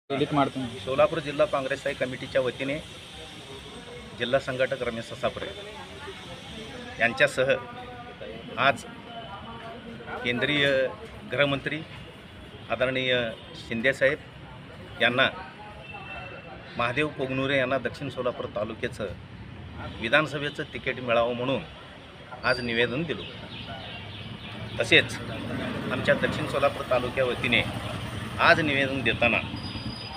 Delete ಮಾಡ್ತೀನಿ सोलापूर जिल्हा काँग्रेस कमिटीच्या वतीने जिल्हा संघटक रमेश ससापुरे यांच्यासह आज केंद्रीय गृहमंत्री आदरणीय शिंदेसाहेब यांना महादेव कोगनुरे यांना दक्षिण सोलापूर तालुक्याचं विधानसभेचं तिकीट मिळावं म्हणून आज निवेदन दिलं। तसेच आमच्या दक्षिण सोलापूर तालुक्या वतीने आज निवेदन देताना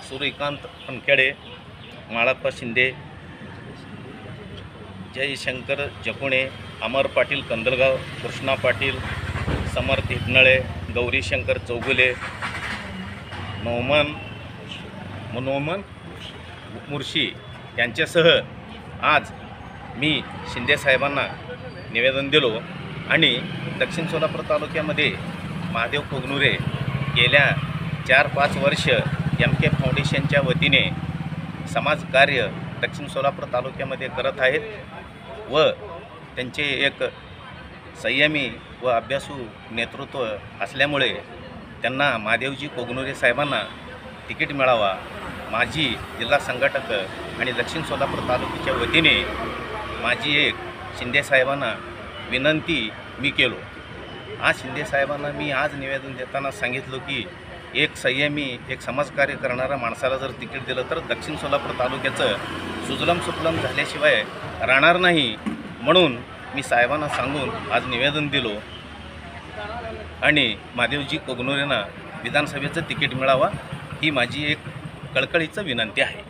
सूर्यकांत फनखेडे, माळप्पा शिंदे, जयशंकर जपुणे, अमर पाटील कंदलगाव, कृष्णा पाटील, समर्थ हिटनळे, गौरीशंकर चौगुले, मनोमन मुर्शी यांच्यासह आज मी शिंदे साहेबांना निवेदन दिलो आणि दक्षिण सोलापूर तालुक्यामध्ये महादेव कोगनुरे गेल्या 4-5 वर्ष MK फाउंडेशनच्या वतीने समाजकार्य दक्षिण सोलापूर तालुक्यामध्ये करत आहेत व त्यांचे एक संयमी व अभ्यासू नेतृत्व असल्यामुळे त्यांना महादेवजी कोगनुरे साहेबांना तिकीट मिळावा माझी जिल्हा संघटक आणि दक्षिण सोलापूर तालुक्याच्या वतीने माझी एक शिंदे साहेबांना विनंती मी केलो। आज शिंदे साहेबांना मी आज निवेदन देताना सांगितलं की एक संयमी एक समाजकार्य करणाऱ्या माणसाला जर तिकीट दिलं तर दक्षिण सोलापूर तालुक्याचं सुजलम सुफलम झाल्याशिवाय राहणार नाही, म्हणून मी साहेबांना सांगून आज निवेदन दिलो आणि महादेवजी कोगनुरेंना विधानसभेचं तिकीट मिळावा ही माझी एक कळकळीचं विनंती आहे।